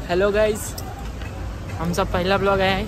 Hello guys, आमचा पहिला blog आहे,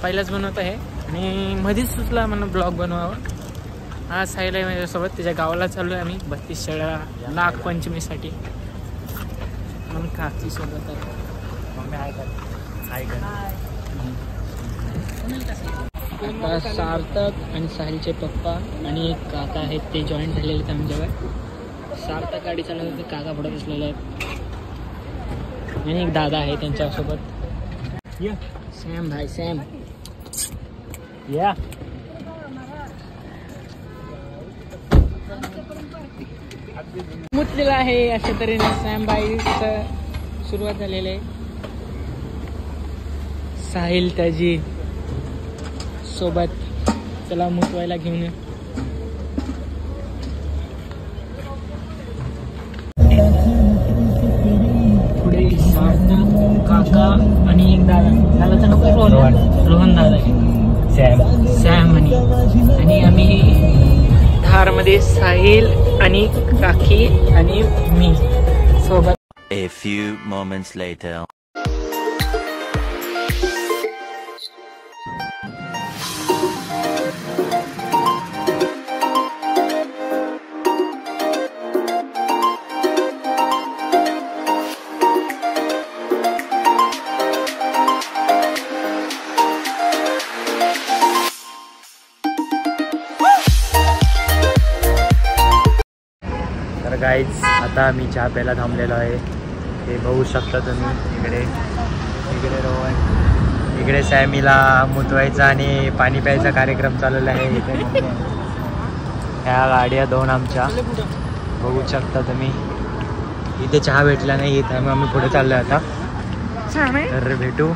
पहिलाच बनवत आहे आणि मध्येच सुचला मला ब्लॉग बनवावा. हा साहिल आहे माझ्यासोबत, त्याच्या गावाला चाललो आहे आम्ही 32 शाळा नागपंचमीसाठी. मग काकी सोबत आहे. मम्मी आहे का? आता सार्थक आणि साहिलचे पप्पा आणि एक काका आहेत, ते जॉईन झालेले आहेत आमच्यावर. सार्थक गाडी चालवत होते, काका पुढे बसलेले आहेत आणि एक दादा आहे त्यांच्यासोबत. सॅम भाई, सॅम या मुतलेला आहे. अशा तऱ्हेने सॅम भाईचं सुरुवात झालेली आहे. साहिल त्याची सोबत चला मुतवायला घेऊन. पुढे सार्थक, काका आणि एक दादा. दादाचं नाव काय? रोहन दादा आहे. सॅम आणि आम्ही धारमध्ये साहिल आणि काकी आणि मी सोबत. A few moments later. तर गाईज, आता मी चहा प्यायला थांबलेलो आहे. हे बघू शकता तुम्ही. इकडे रोहन, इकडे सॅमीला मुतवायचा आणि पाणी प्यायचा कार्यक्रम चाललेला आहे. इथे ह्या गाड्या दोन आमच्या बघू शकता तुम्ही. इथे चहा भेटला नाही, इथे आम्ही पुढे चाललो आता. तर भेटू,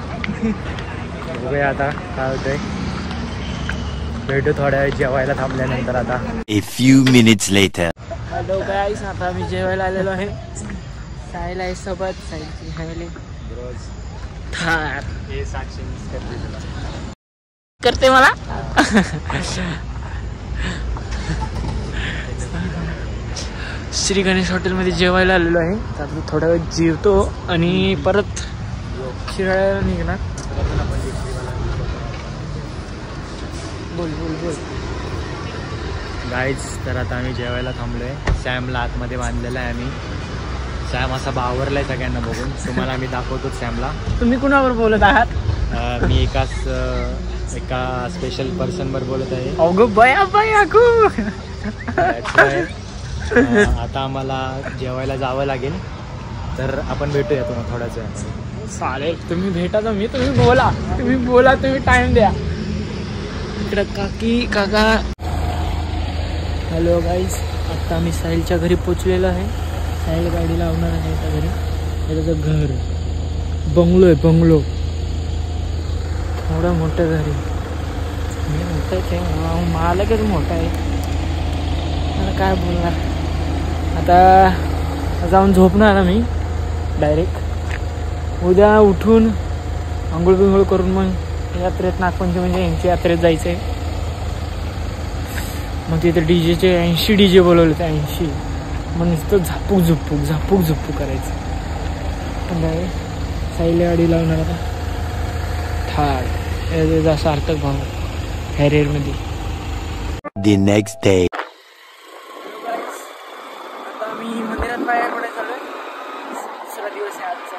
बघूया आता काय होतंय. भेटू थोड्या वेळ जेवायला थांबल्यानंतर. आता A few minutes later. Hello guys, आता आम्ही जेवायला आलेलो आहे. साहिल आहे सोबत, साहिलची फॅमिली करते मला. श्री गणेश हॉटेलमध्ये जेवायला आलेलो आहे. तर थोडा वेळ जेवतो आणि परत शिराळ्याला निघणार. बोल बोल बोल. गाईज, तर आता आम्ही जेवायला थांबलोय. सॅमला आतमध्ये बांधलेला आहे आम्ही. सॅम असा बावरलाय सगळ्यांना बघून. तुम्हाला आम्ही दाखवतो सॅमला. तुम्ही कुणावर बोलत आहात? मी एका स्पेशल पर्सनवर बोलत आहे. अगो बया बया गो. आता आम्हाला जेवायला जावं लागेल, तर आपण भेटूया तुम्हाला थोड्याच वेळ. चालेल, तुम्ही भेटा. तुम्ही बोला, तुम्ही टाइम द्या. इकडं काकी काका. हॅलो गाईज, आत्ता आम्ही साहिलच्या घरी पोचलेलो आहे. साहिल गाडी लावणार आहे त्या घरी. त्याचं घर बंगलो आहे, बंगलो. एवढं मोठं घर आहे. मोठंच आहे, मालकच मोठा आहे. मला काय बोलणार. आता जाऊन झोपणार आम्ही डायरेक्ट. उद्या उठून आंघोळ बिंघोळ करून मग यात्रेत, नागपंचमी म्हणजे यांची यात्रेत जायचं आहे. मग तिथे डीजेचे 80 DJ बोलवले होते. 80. मग नुसतं झापूक झुप्पू करायचं. पण काय साहिल गाडी लावणार आता. थार सार्थक भाऊ हॅरियरमध्ये. The next day. आता आम्ही मंदिरात बाहेर पडायला चालू आहे. दुसरा दिवस आहे आजचा.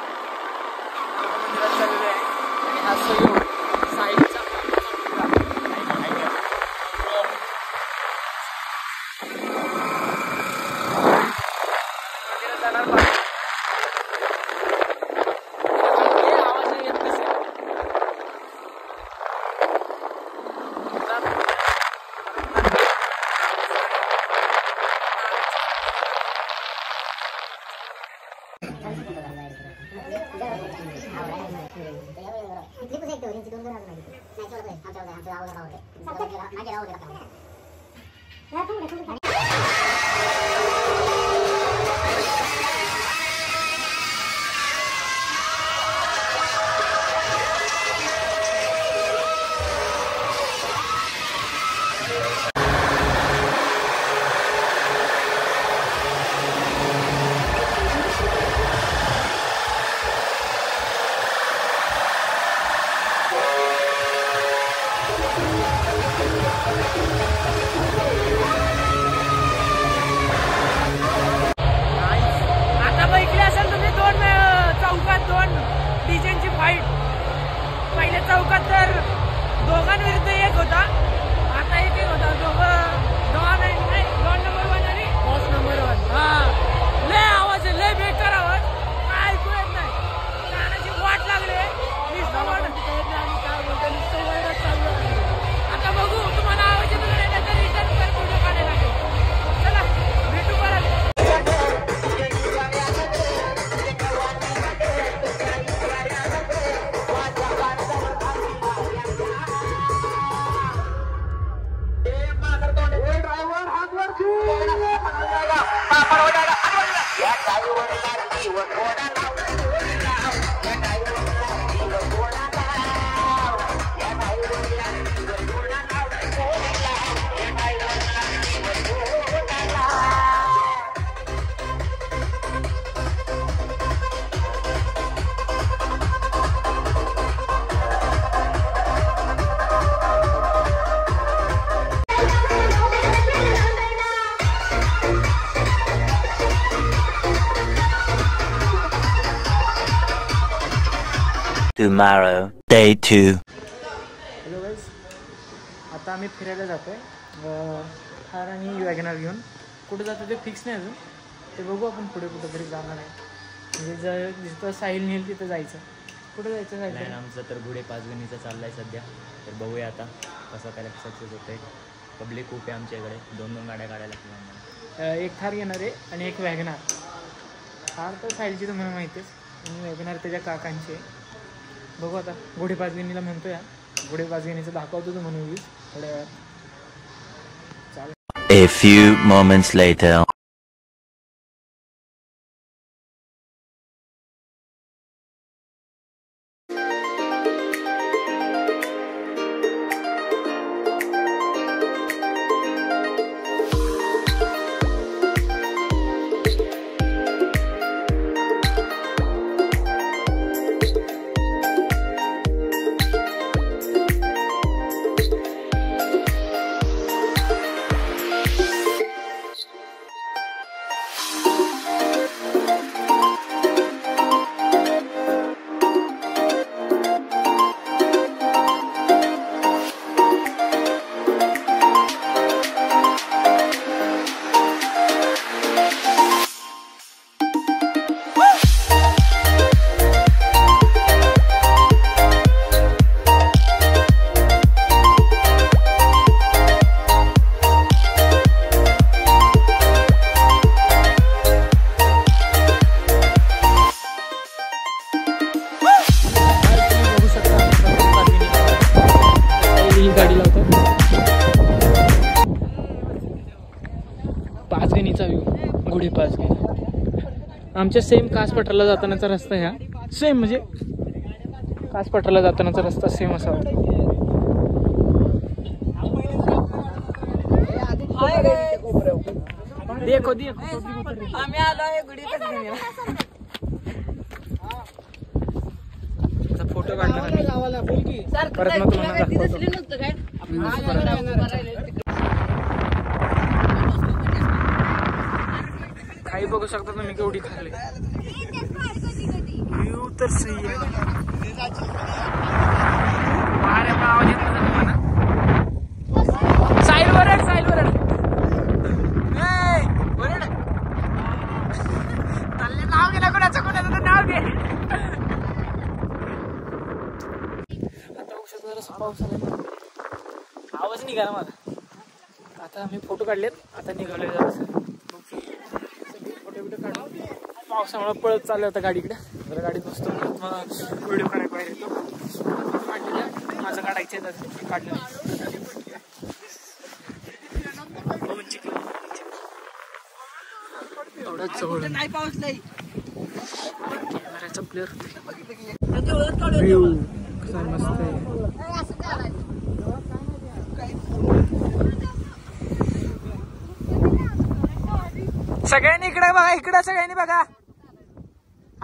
मंदिरात चाललेलो आहे आणि हा सहयोग साहिलचा Tomorrow, day 2. हॅलो गाईज, आता आम्ही फिरायला जातो आहे थार आणि वॅगनर घेऊन. कुठं जातो ते फिक्स नाही अजून, ते बघू आपण पुढे कुठंतरी जाणार आहे. म्हणजे जर जिथं साहिल नेईल तिथं जायचं. कुठं जायचं साहिल? प्लॅन आमचं तर गुढे पाचगणीचा चालला आहे सध्या, तर बघूया आता कसं काय सक्सेस होतं आहे. पब्लिक खूप आहे आमच्याकडे, 2 गाड्या काढायला लागतील आम्हाला. एक थार घेणार आहे आणि एक वॅगनार. थार तर साहिलची तुम्हाला माहितीच, आणि वॅगनार त्याच्या काकांची आहे. बघू आता गुढे पाचगणीला म्हणतो या, गुढे पाचगणीचं दाखवतो तो म्हणून थोड्या वेळात. A few moments later. गाडी लावतो पाचगणीचा व्ह्यू, गुढी पाचगणी. आमच्या सेम कासपठारला जातानाचा रस्ता ह्या सेम, म्हणजे कासपठारला जातानाचा रस्ता सेम असा होता. देखो आम्ही आलो आहे गुढी पाचगणीला. फोटो काढणार परत मग तुम्हाला काही बघू शकता तुम्ही केवढी खाल्ली. व्ह्यू तर सही आहे. साईल वरड, साईल वरड, नाव गेला कोणाचं, कोणाचं नाव घे. पाऊस आला, आवाज निघाला माझा. आता आम्ही फोटो काढलेत, आता निघाले जरासं फोटो बिटो काढून. पावसामुळे पळत चाललं होतं गाडीकडे, जरा गाडीत बसतो मग व्हिडिओ काढायला बाहेर येतो. काढलेलं माझं काढायचं आहे, काढलं एवढाच जवळ कॅमेराचा प्लेअर. व्ह्यू कसा मस्त आहे. सगळ्यांनी इकडे बघा, इकडे सगळ्यांनी बघा,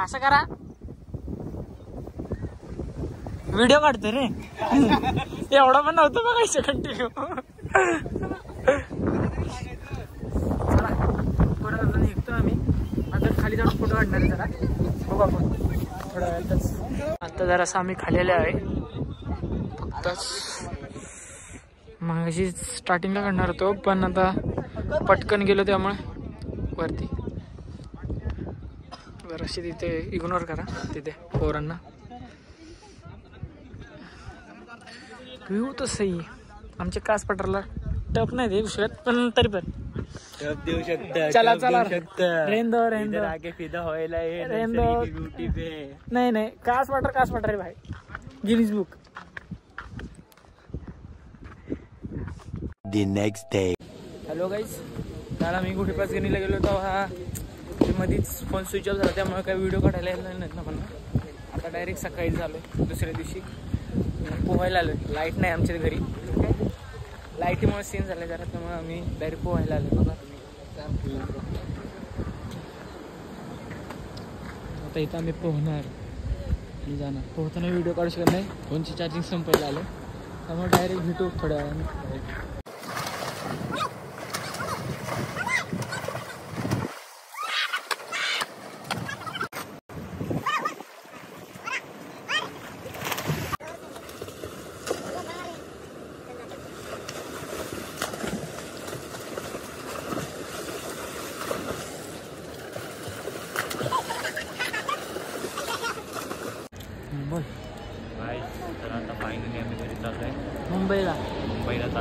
असं करा. व्हिडिओ काढतो रे. एवढा पण नव्हतं बघायचं कंटिन्यू. परत निघतो आम्ही आता, खाली जाऊन फोटो काढणार आहे. जरा बघू आपण थोड्या वेळातच. आता जरासं आम्ही खाल्लेले आहे, फक्तच मगाशी स्टार्टिंगला काढणार होतो, पण आता पटकन गेलो त्यामुळे वरती. जराशी तिथे इग्नोर करा तिथे पोरांना. व्ह्यू तर सही. आमच्या कासपठारला टप नाही देऊ शकत, पण तरी पण देऊ शकता. चला चला रेंदो रेंदो आगे फिदा व्हायला रेंदो. ब्युटी पे. नाही नाही, कासपठार रे भाई, Guinness book. The next day. Hello guys, काल आम्ही गुढी पाचगणीला गेलो होतो. हा मध्येच फोन स्विच ऑफ झाला, त्यामुळे काही व्हिडिओ काढायला येणार नाहीत ना मला. आता डायरेक्ट सकाळी झालो आहे, दुसऱ्या दिवशी पोहायला आलो. लाईट नाही आमच्या घरी, लाईटीमुळे सीन झाले जरा, त्यामुळे आम्ही डायरेक्ट पोहायला आलो. बघा आता इथं आम्ही पोहणार आणि जाणार. पोहताना व्हिडिओ काढू शकत नाही, फोनची चार्जिंग संपायला आलं, त्यामुळे डायरेक्ट भेटू थोड्या वेळाने.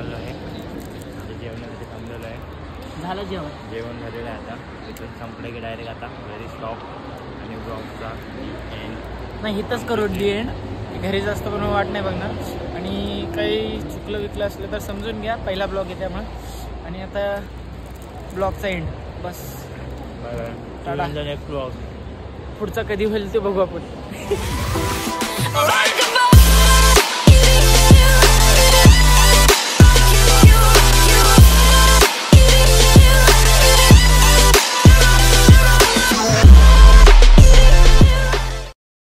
चाललो आहे. आता जेवणासाठी थांबलेलो आहे. झालं जेवण झालेलं आहे. आता इथून संपलं की डायरेक्ट आता घरी स्टॉप आणि ब्लॉगचा एंड. नाही इथंच करू एंड. घरी जास्त पण वाट नाही बघणार आणि काही चुकलं विकलं असलं तर समजून घ्या. पहिला ब्लॉग आहे त्यामुळे. आणि आता ब्लॉगचा एंड बस. टाटा. नेक्स्ट ब्लॉग पुढचा कधी होईल ते बघू आपण.